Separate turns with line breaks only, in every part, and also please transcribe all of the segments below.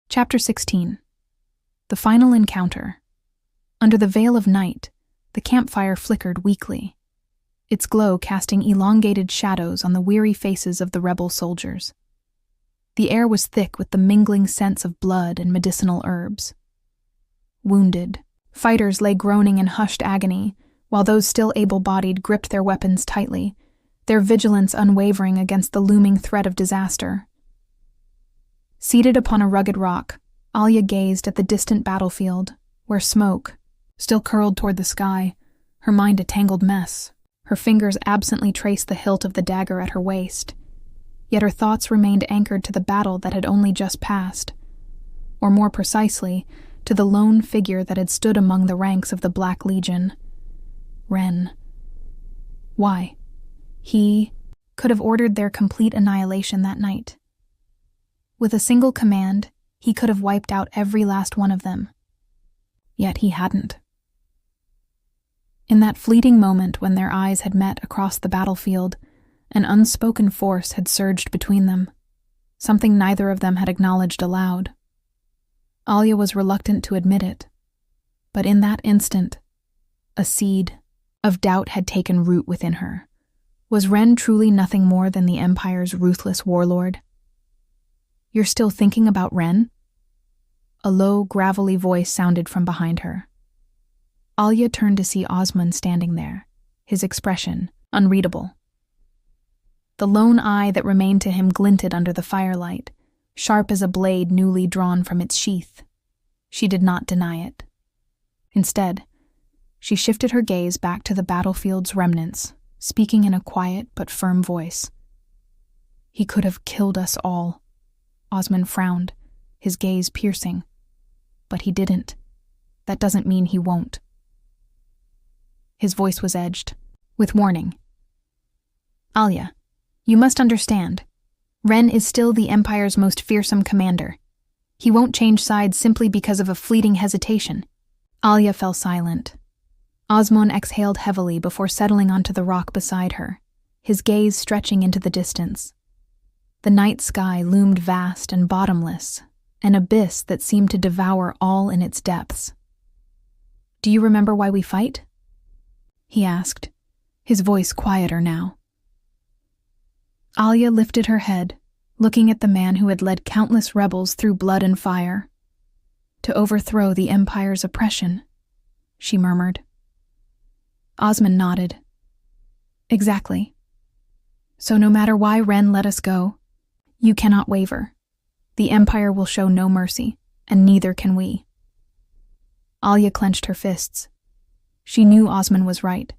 Chapter 16. The Final Encounter. Under the veil of night, the campfire flickered weakly, its glow casting elongated shadows on the weary faces of the rebel soldiers. The air was thick with the mingling scents of blood and medicinal herbs. Wounded, fighters lay groaning in hushed agony, while those still able-bodied gripped their weapons tightly, their vigilance unwavering against the looming threat of disaster. Seated upon a rugged rock, Alya gazed at the distant battlefield, where smoke still curled toward the sky, her mind a tangled mess. Her fingers absently traced the hilt of the dagger at her waist, yet her thoughts remained anchored to the battle that had only just passed, or more precisely, to the lone figure that had stood among the ranks of the Black Legion. Raen. Why? He could have ordered their complete annihilation that night. With a single command, he could have wiped out every last one of them. Yet he hadn't. In that fleeting moment when their eyes had met across the battlefield, an unspoken force had surged between them, something neither of them had acknowledged aloud. Alya was reluctant to admit it, but in that instant, a seed of doubt had taken root within her. Was Raen truly nothing more than the Empire's ruthless warlord? "You're still thinking about Raen?" A low, gravelly voice sounded from behind her. Alya turned to see Osmond standing there, his expression unreadable. The lone eye that remained to him glinted under the firelight, sharp as a blade newly drawn from its sheath. She did not deny it. Instead, she shifted her gaze back to the battlefield's remnants, speaking in a quiet but firm voice. "He could have killed us all." Osmond frowned, his gaze piercing. "But he didn't. That doesn't mean he won't." His voice was edged, with warning. "Alya, you must understand. Raen is still the Empire's most fearsome commander. He won't change sides simply because of a fleeting hesitation." Alya fell silent. Osmond exhaled heavily before settling onto the rock beside her, his gaze stretching into the distance. The night sky loomed vast and bottomless, an abyss that seemed to devour all in its depths. "Do you remember why we fight?" he asked, his voice quieter now. Alya lifted her head, looking at the man who had led countless rebels through blood and fire. "To overthrow the Empire's oppression," she murmured. Osmond nodded. "Exactly. So no matter why Raen let us go, you cannot waver. The Empire will show no mercy, and neither can we." Alya clenched her fists. She knew Osmond was right,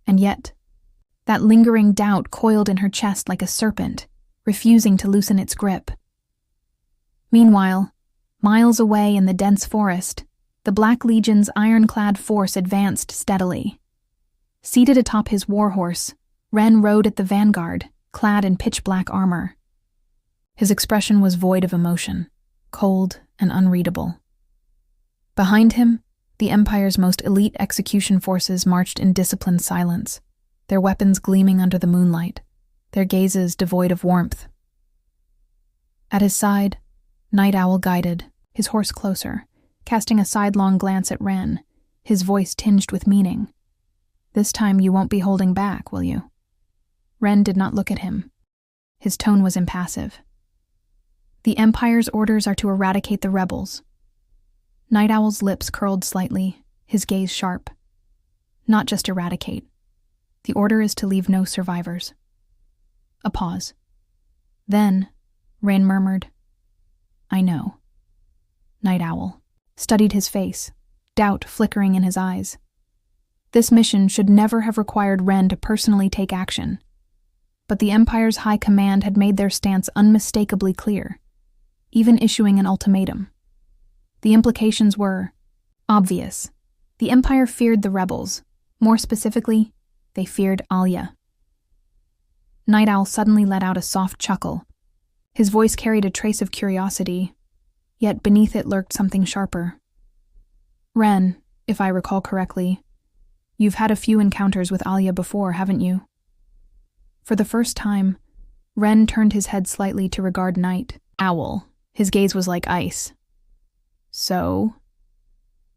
and yet, that lingering doubt coiled in her chest like a serpent, refusing to loosen its grip. Meanwhile, miles away in the dense forest, the Black Legion's ironclad force advanced steadily. Seated atop his warhorse, Raen rode at the vanguard, clad in pitch-black armor. His expression was void of emotion, cold and unreadable. Behind him, the Empire's most elite execution forces marched in disciplined silence, their weapons gleaming under the moonlight, their gazes devoid of warmth. At his side, Night Owl guided, his horse closer, casting a sidelong glance at Raen, his voice tinged with meaning. "This time you won't be holding back, will you?" Raen did not look at him. His tone was impassive. "The Empire's orders are to eradicate the rebels." Night Owl's lips curled slightly, his gaze sharp. "Not just eradicate. The order is to leave no survivors." A pause. Then, Raen murmured, "I know." Night Owl studied his face, doubt flickering in his eyes. This mission should never have required Raen to personally take action, but the Empire's high command had made their stance unmistakably clear, even issuing an ultimatum. The implications were obvious. The Empire feared the rebels. More specifically, they feared Alya. Night Owl suddenly let out a soft chuckle. His voice carried a trace of curiosity, yet beneath it lurked something sharper. "Raen, if I recall correctly, you've had a few encounters with Alya before, haven't you?" For the first time, Raen turned his head slightly to regard Night Owl. His gaze was like ice, So?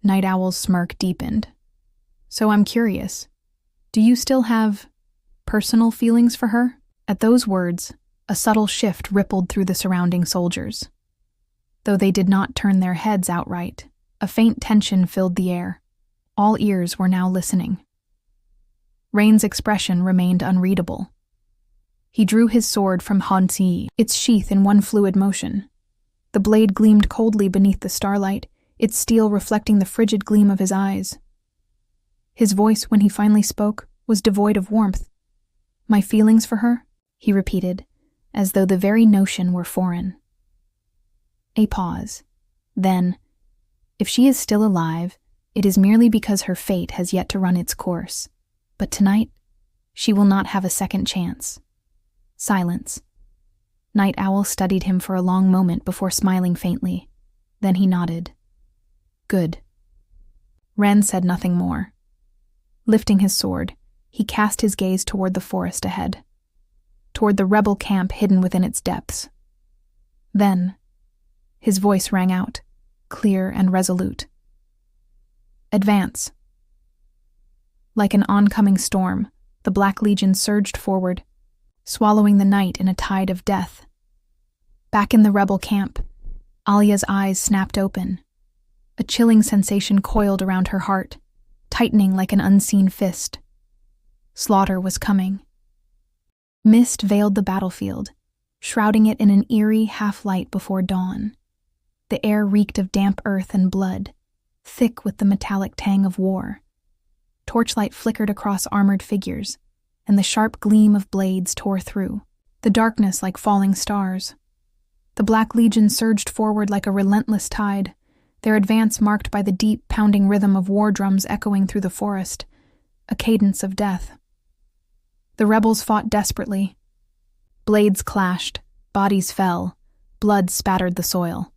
Night Owl's smirk deepened. So I'm curious. Do you still have personal feelings for her? At those words, a subtle shift rippled through the surrounding soldiers. Though they did not turn their heads outright, a faint tension filled the air. All ears were now listening. Raen's expression remained unreadable. He drew his sword from Hansi, its sheath in one fluid motion. The blade gleamed coldly beneath the starlight, its steel reflecting the frigid gleam of his eyes. His voice, when he finally spoke, was devoid of warmth. My feelings for her? He repeated, as though the very notion were foreign. A pause. Then, if she is still alive, it is merely because her fate has yet to run its course. But tonight, she will not have a second chance. Silence. Night Owl studied him for a long moment before smiling faintly. Then he nodded. Good. Raen said nothing more. Lifting his sword, he cast his gaze toward the forest ahead, toward the rebel camp hidden within its depths. Then, his voice rang out, clear and resolute. Advance. Like an oncoming storm, the Black Legion surged forward, swallowing the night in a tide of death. Back in the rebel camp, Alya's eyes snapped open. A chilling sensation coiled around her heart, tightening like an unseen fist. Slaughter was coming. Mist veiled the battlefield, shrouding it in an eerie half-light before dawn. The air reeked of damp earth and blood, thick with the metallic tang of war. Torchlight flickered across armored figures, and the sharp gleam of blades tore through, the darkness like falling stars. The Black Legion surged forward like a relentless tide, their advance marked by the deep, pounding rhythm of war drums echoing through the forest, a cadence of death. The rebels fought desperately. Blades clashed, bodies fell, blood spattered the soil.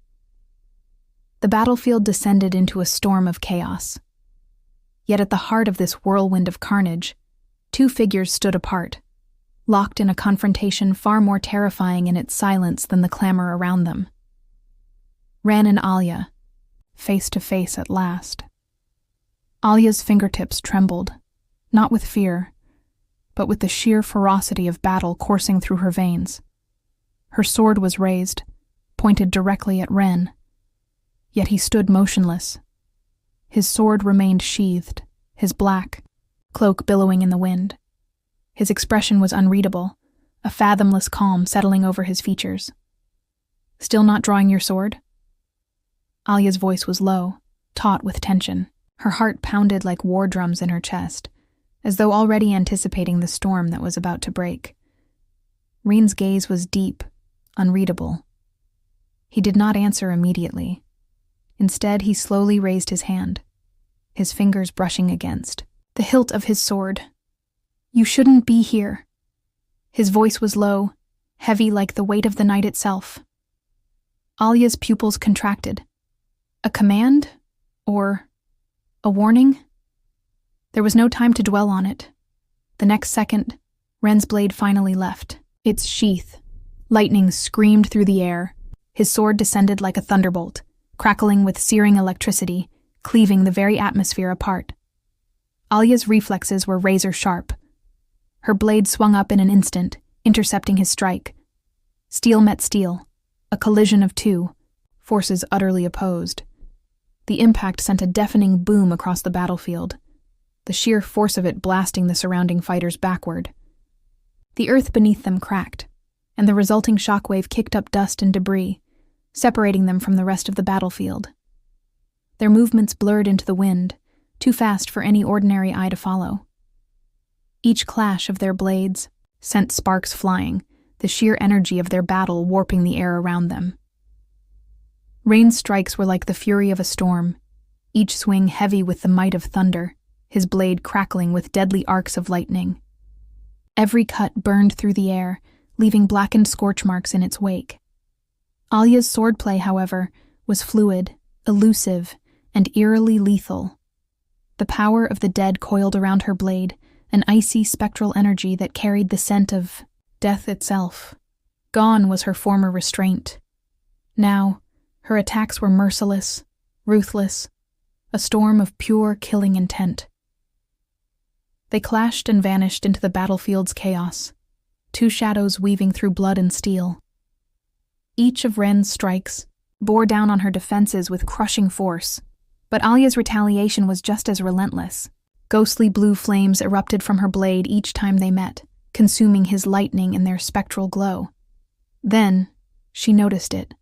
The battlefield descended into a storm of chaos. Yet at the heart of this whirlwind of carnage, two figures stood apart, locked in a confrontation far more terrifying in its silence than the clamor around them. Raen and Alya, face to face at last. Alya's fingertips trembled, not with fear, but with the sheer ferocity of battle coursing through her veins. Her sword was raised, pointed directly at Raen. Yet he stood motionless. His sword remained sheathed, his black cloak billowing in the wind. His expression was unreadable, a fathomless calm settling over his features. Still not drawing your sword? Alya's voice was low, taut with tension. Her heart pounded like war drums in her chest, as though already anticipating the storm that was about to break. Raen's gaze was deep, unreadable. He did not answer immediately. Instead, he slowly raised his hand, his fingers brushing against the hilt of his sword. You shouldn't be here. His voice was low, heavy like the weight of the night itself. Alya's pupils contracted. A command? Or a warning? There was no time to dwell on it. The next second, Raen's blade finally left its sheath. Lightning screamed through the air. His sword descended like a thunderbolt, crackling with searing electricity, cleaving the very atmosphere apart. Alya's reflexes were razor-sharp. Her blade swung up in an instant, intercepting his strike. Steel met steel, a collision of two, forces utterly opposed. The impact sent a deafening boom across the battlefield, the sheer force of it blasting the surrounding fighters backward. The earth beneath them cracked, and the resulting shockwave kicked up dust and debris, separating them from the rest of the battlefield. Their movements blurred into the wind, too fast for any ordinary eye to follow. Each clash of their blades sent sparks flying, the sheer energy of their battle warping the air around them. Raen's strikes were like the fury of a storm, each swing heavy with the might of thunder, his blade crackling with deadly arcs of lightning. Every cut burned through the air, leaving blackened scorch marks in its wake. Alya's swordplay, however, was fluid, elusive, and eerily lethal. The power of the dead coiled around her blade, an icy spectral energy that carried the scent of death itself. Gone was her former restraint. Now, her attacks were merciless, ruthless, a storm of pure killing intent. They clashed and vanished into the battlefield's chaos, two shadows weaving through blood and steel. Each of Raen's strikes bore down on her defenses with crushing force, but Alya's retaliation was just as relentless. Ghostly blue flames erupted from her blade each time they met, consuming his lightning in their spectral glow. Then, she noticed it.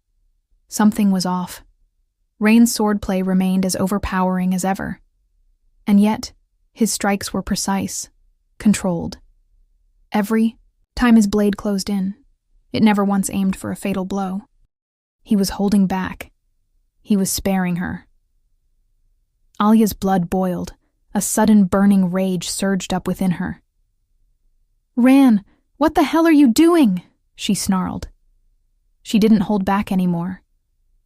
Something was off. Raen's swordplay remained as overpowering as ever. And yet, his strikes were precise, controlled. Every time his blade closed in, it never once aimed for a fatal blow. He was holding back. He was sparing her. Alya's blood boiled. A sudden burning rage surged up within her. "Raen, what the hell are you doing?" she snarled. She didn't hold back anymore.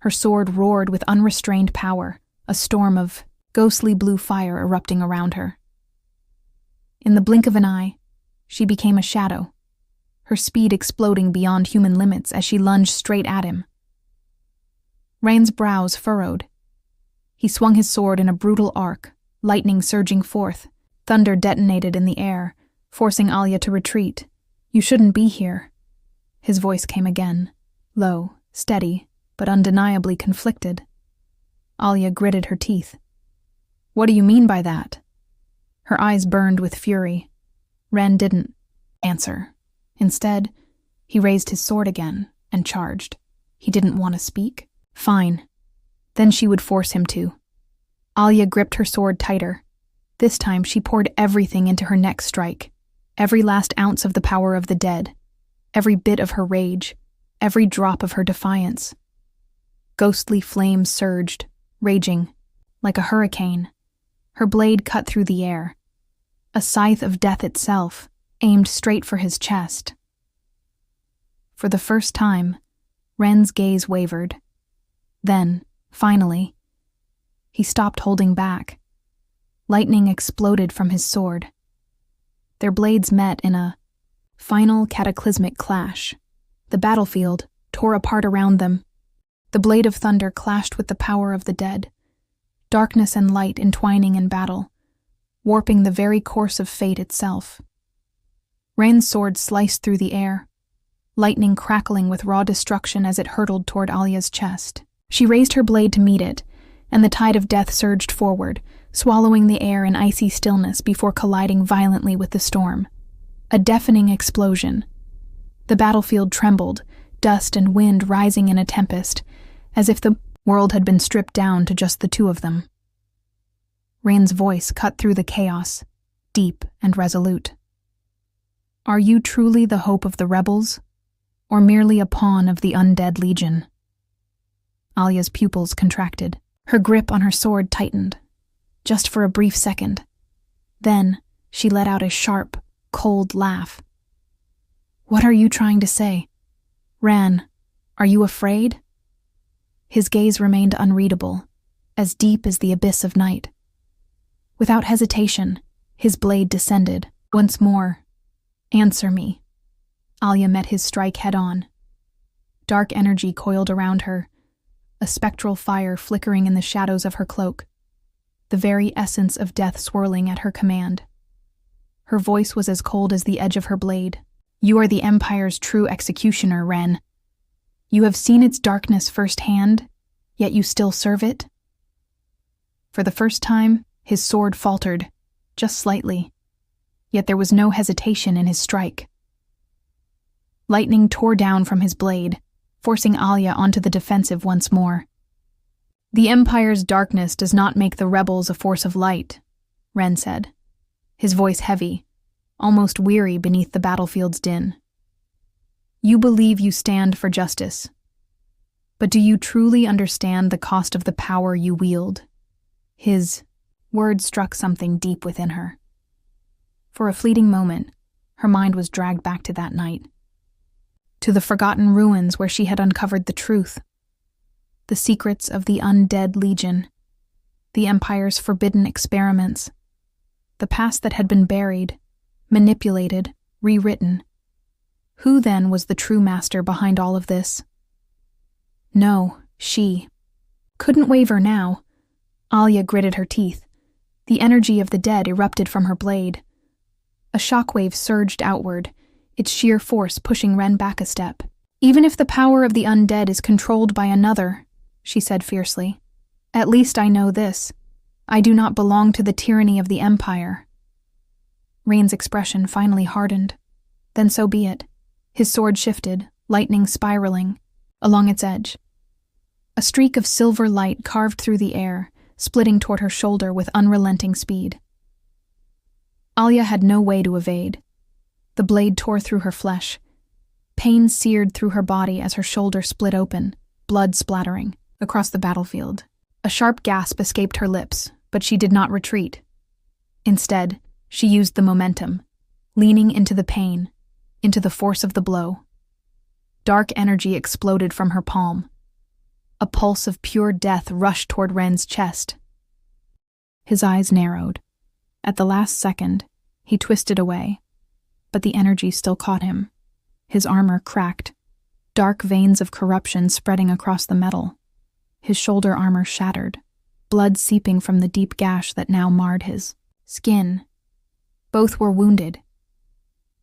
Her sword roared with unrestrained power, a storm of ghostly blue fire erupting around her. In the blink of an eye, she became a shadow, her speed exploding beyond human limits as she lunged straight at him. Raen's brows furrowed. He swung his sword in a brutal arc, lightning surging forth. Thunder detonated in the air, forcing Alya to retreat. "You shouldn't be here." His voice came again, low, steady, but undeniably conflicted. Alya gritted her teeth. "What do you mean by that?" Her eyes burned with fury. Raen didn't answer. Instead, he raised his sword again and charged. He didn't want to speak? Fine. Then she would force him to. Alya gripped her sword tighter. This time she poured everything into her next strike. Every last ounce of the power of the dead. Every bit of her rage. Every drop of her defiance. Ghostly flames surged, raging, like a hurricane. Her blade cut through the air. A scythe of death itself, aimed straight for his chest. For the first time, Raen's gaze wavered. Then, finally, he stopped holding back. Lightning exploded from his sword. Their blades met in a final cataclysmic clash. The battlefield tore apart around them. The blade of thunder clashed with the power of the dead. Darkness and light entwining in battle, warping the very course of fate itself. Raen's sword sliced through the air, lightning crackling with raw destruction as it hurtled toward Alya's chest. She raised her blade to meet it, and the tide of death surged forward, swallowing the air in icy stillness before colliding violently with the storm. A deafening explosion. The battlefield trembled, dust and wind rising in a tempest, as if the world had been stripped down to just the two of them. Raen's voice cut through the chaos, deep and resolute. "Are you truly the hope of the rebels, or merely a pawn of the Undead Legion?" Alya's pupils contracted. Her grip on her sword tightened, just for a brief second. Then she let out a sharp, cold laugh. "What are you trying to say? Raen, are you afraid?" His gaze remained unreadable, as deep as the abyss of night. Without hesitation, his blade descended. Once more, "Answer me." Alya met his strike head-on. Dark energy coiled around her, a spectral fire flickering in the shadows of her cloak, the very essence of death swirling at her command. Her voice was as cold as the edge of her blade. "You are the Empire's true executioner, Raen. You have seen its darkness firsthand, yet you still serve it?" For the first time, his sword faltered, just slightly, yet there was no hesitation in his strike. Lightning tore down from his blade, forcing Alya onto the defensive once more. "The Empire's darkness does not make the rebels a force of light," Raen said, his voice heavy, almost weary beneath the battlefield's din. "You believe you stand for justice. But do you truly understand the cost of the power you wield?" His words struck something deep within her. For a fleeting moment, her mind was dragged back to that night, to the forgotten ruins where she had uncovered the truth, the secrets of the Undead Legion, the Empire's forbidden experiments, the past that had been buried, manipulated, rewritten. Who then was the true master behind all of this? No, she couldn't waver now. Alya gritted her teeth. The energy of the dead erupted from her blade. A shockwave surged outward, its sheer force pushing Raen back a step. "Even if the power of the undead is controlled by another," she said fiercely, "at least I know this. I do not belong to the tyranny of the Empire." Rain's expression finally hardened. Then so be it. His sword shifted, lightning spiraling, along its edge. A streak of silver light carved through the air, splitting toward her shoulder with unrelenting speed. Alya had no way to evade. The blade tore through her flesh. Pain seared through her body as her shoulder split open, blood splattering, across the battlefield. A sharp gasp escaped her lips, but she did not retreat. Instead, she used the momentum, leaning into the pain, into the force of the blow. Dark energy exploded from her palm. A pulse of pure death rushed toward Raen's chest. His eyes narrowed. At the last second, he twisted away, but the energy still caught him. His armor cracked, dark veins of corruption spreading across the metal. His shoulder armor shattered, blood seeping from the deep gash that now marred his skin. Both were wounded.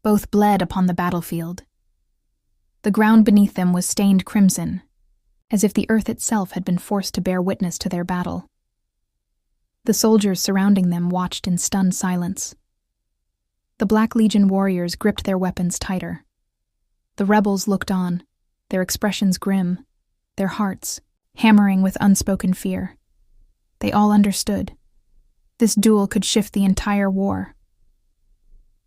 Both bled upon the battlefield. The ground beneath them was stained crimson, as if the earth itself had been forced to bear witness to their battle. The soldiers surrounding them watched in stunned silence. The Black Legion warriors gripped their weapons tighter. The rebels looked on, their expressions grim, their hearts hammering with unspoken fear. They all understood. This duel could shift the entire war.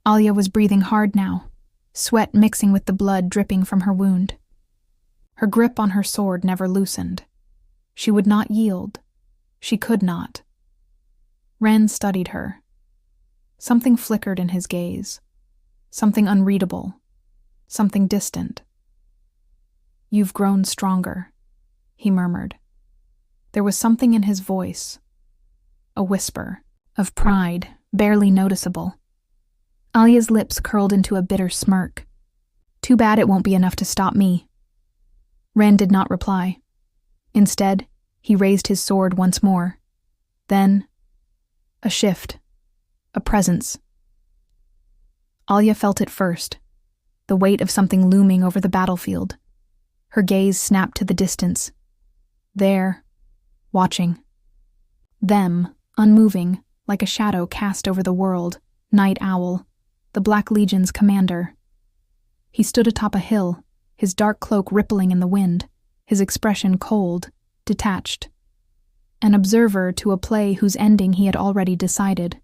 Alya was breathing hard now, sweat mixing with the blood dripping from her wound. Her grip on her sword never loosened. She would not yield. She could not. Raen studied her. Something flickered in his gaze. Something unreadable. Something distant. "You've grown stronger," he murmured. There was something in his voice. A whisper of pride, barely noticeable. Alya's lips curled into a bitter smirk. "Too bad it won't be enough to stop me." Raen did not reply. Instead, he raised his sword once more. Then, a shift. A presence. Alya felt it first, the weight of something looming over the battlefield. Her gaze snapped to the distance. There, watching. Them, unmoving, like a shadow cast over the world, Night Owl, the Black Legion's commander. He stood atop a hill, his dark cloak rippling in the wind, his expression cold, detached. An observer to a play whose ending he had already decided.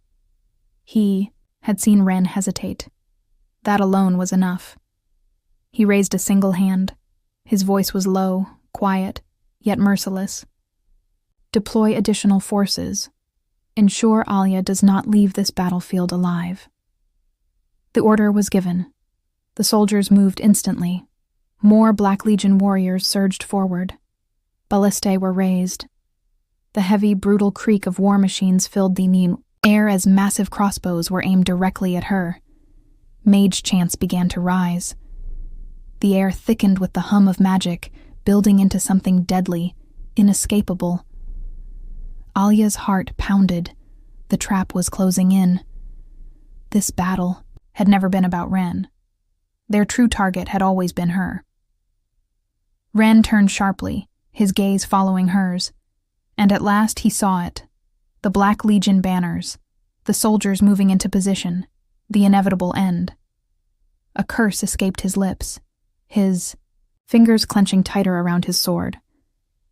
He had seen Raen hesitate. That alone was enough. He raised a single hand. His voice was low, quiet, yet merciless. "Deploy additional forces. Ensure Alya does not leave this battlefield alive." The order was given. The soldiers moved instantly. More Black Legion warriors surged forward. Ballistae were raised. The heavy, brutal creak of war machines filled the air as massive crossbows were aimed directly at her. Mage chants began to rise. The air thickened with the hum of magic, building into something deadly, inescapable. Alya's heart pounded. The trap was closing in. This battle had never been about Raen. Their true target had always been her. Raen turned sharply, his gaze following hers, and at last he saw it. The Black Legion banners, the soldiers moving into position, the inevitable end. A curse escaped his lips, his fingers clenching tighter around his sword.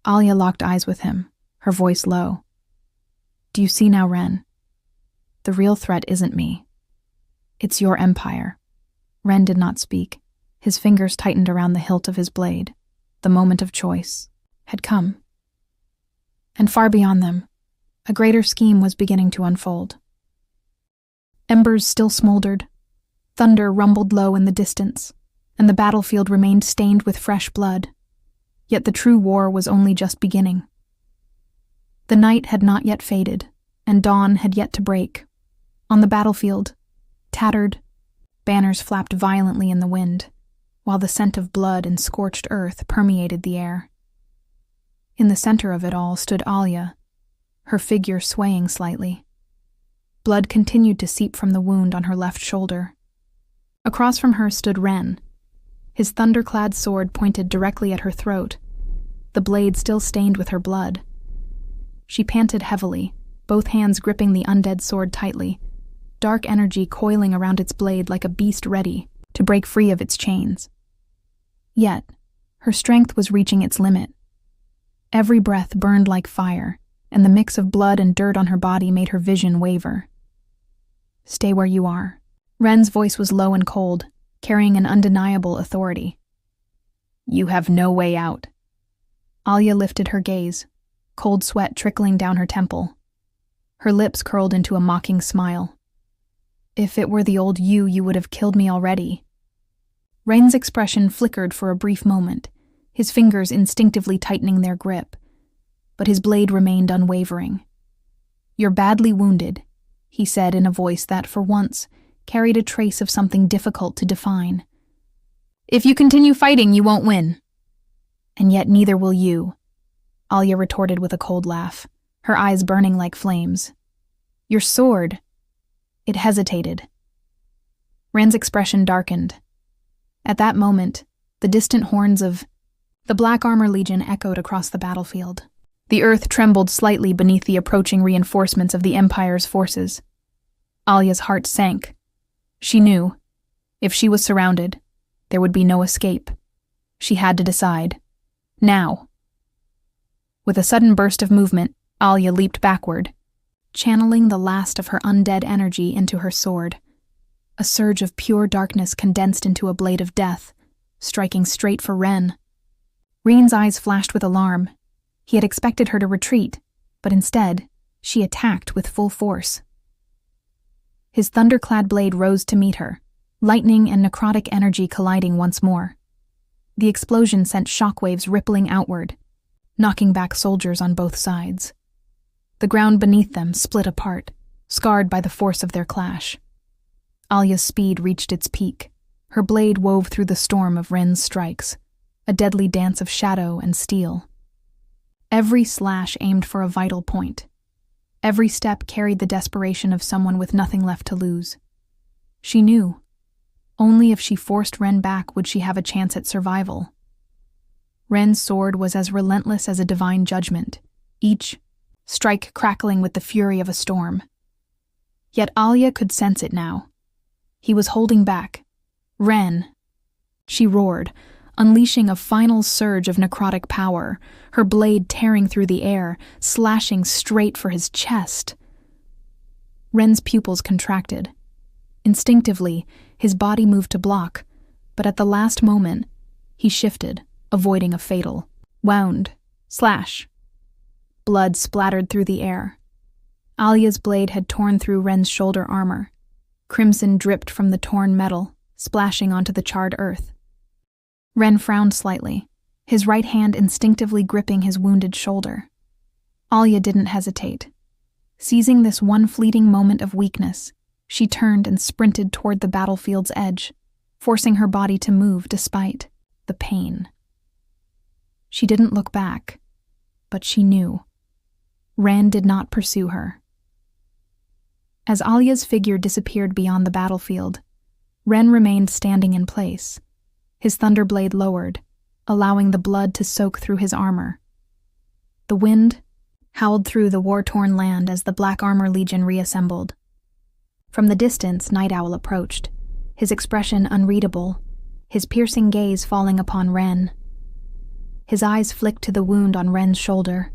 Alya locked eyes with him, her voice low. "Do you see now, Raen? The real threat isn't me. It's your empire." Raen did not speak. His fingers tightened around the hilt of his blade. The moment of choice had come. And far beyond them, a greater scheme was beginning to unfold. Embers still smoldered. Thunder rumbled low in the distance, and the battlefield remained stained with fresh blood. Yet the true war was only just beginning. The night had not yet faded, and dawn had yet to break. On the battlefield, tattered, banners flapped violently in the wind, while the scent of blood and scorched earth permeated the air. In the center of it all stood Alya, her figure swaying slightly. Blood continued to seep from the wound on her left shoulder. Across from her stood Raen, his thunder-clad sword pointed directly at her throat, the blade still stained with her blood. She panted heavily, both hands gripping the undead sword tightly, dark energy coiling around its blade like a beast ready to break free of its chains. Yet, her strength was reaching its limit. Every breath burned like fire, and the mix of blood and dirt on her body made her vision waver. "Stay where you are." Raen's voice was low and cold, carrying an undeniable authority. "You have no way out." Alya lifted her gaze, cold sweat trickling down her temple. Her lips curled into a mocking smile. "If it were the old you would have killed me already." Raen's expression flickered for a brief moment, his fingers instinctively tightening their grip, but his blade remained unwavering. "You're badly wounded," he said in a voice that, for once, carried a trace of something difficult to define. "If you continue fighting, you won't win." "And yet neither will you," Alya retorted with a cold laugh, her eyes burning like flames. "Your sword." It hesitated. Raen's expression darkened. At that moment, the distant horns of the Black Armor Legion echoed across the battlefield. The earth trembled slightly beneath the approaching reinforcements of the Empire's forces. Alya's heart sank. She knew, if she was surrounded, there would be no escape. She had to decide. Now. With a sudden burst of movement, Alya leaped backward, channeling the last of her undead energy into her sword. A surge of pure darkness condensed into a blade of death, striking straight for Raen. Raen's eyes flashed with alarm. He had expected her to retreat, but instead, she attacked with full force. His thunder-clad blade rose to meet her, lightning and necrotic energy colliding once more. The explosion sent shockwaves rippling outward, knocking back soldiers on both sides. The ground beneath them split apart, scarred by the force of their clash. Alya's speed reached its peak. Her blade wove through the storm of Raen's strikes, a deadly dance of shadow and steel. Every slash aimed for a vital point. Every step carried the desperation of someone with nothing left to lose. She knew. Only if she forced Raen back would she have a chance at survival. Raen's sword was as relentless as a divine judgment, each strike crackling with the fury of a storm. Yet Alya could sense it now. He was holding back. "Raen!" She roared, unleashing a final surge of necrotic power, her blade tearing through the air, slashing straight for his chest. Raen's pupils contracted. Instinctively, his body moved to block, but at the last moment, he shifted, avoiding a fatal. Wound. Slash. Blood splattered through the air. Alya's blade had torn through Raen's shoulder armor. Crimson dripped from the torn metal, splashing onto the charred earth. Raen frowned slightly, his right hand instinctively gripping his wounded shoulder. Alya didn't hesitate. Seizing this one fleeting moment of weakness, she turned and sprinted toward the battlefield's edge, forcing her body to move despite the pain. She didn't look back, but she knew. Raen did not pursue her. As Alya's figure disappeared beyond the battlefield, Raen remained standing in place, his thunderblade lowered, allowing the blood to soak through his armor. The wind howled through the war-torn land as the Black Armor Legion reassembled. From the distance, Night Owl approached, his expression unreadable, his piercing gaze falling upon Raen. His eyes flicked to the wound on Raen's shoulder,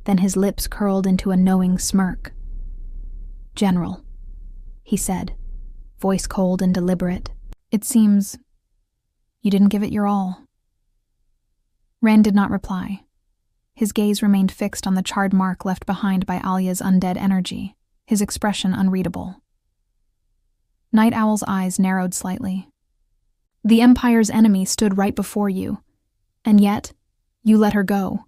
then his lips curled into a knowing smirk. "General," he said, voice cold and deliberate, "it seems you didn't give it your all." Raen did not reply. His gaze remained fixed on the charred mark left behind by Alya's undead energy, his expression unreadable. Night Owl's eyes narrowed slightly. "The Empire's enemy stood right before you, and yet you let her go.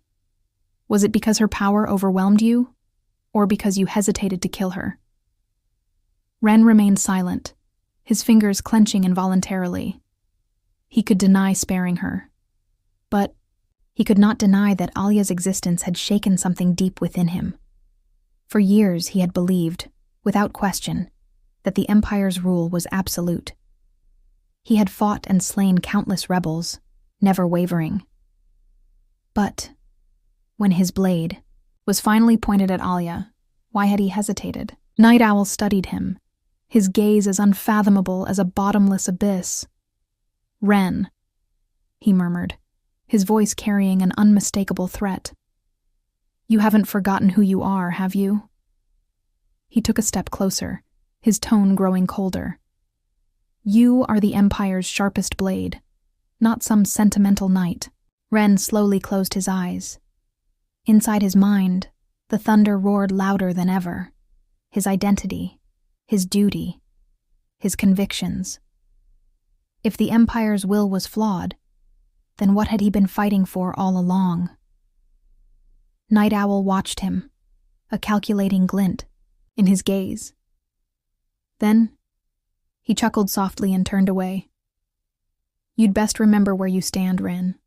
Was it because her power overwhelmed you, or because you hesitated to kill her?" Raen remained silent, his fingers clenching involuntarily. He could deny sparing her, but he could not deny that Alya's existence had shaken something deep within him. For years he had believed, without question, that the Empire's rule was absolute. He had fought and slain countless rebels, never wavering. But when his blade was finally pointed at Alya, why had he hesitated? Night Owl studied him, his gaze as unfathomable as a bottomless abyss. "Raen," he murmured, his voice carrying an unmistakable threat. "You haven't forgotten who you are, have you?" He took a step closer, his tone growing colder. "You are the Empire's sharpest blade, not some sentimental knight." Raen slowly closed his eyes. Inside his mind, the thunder roared louder than ever. His identity, his duty, his convictions. If the Empire's will was flawed, then what had he been fighting for all along? Night Owl watched him, a calculating glint in his gaze. Then he chuckled softly and turned away. "You'd best remember where you stand, Raen.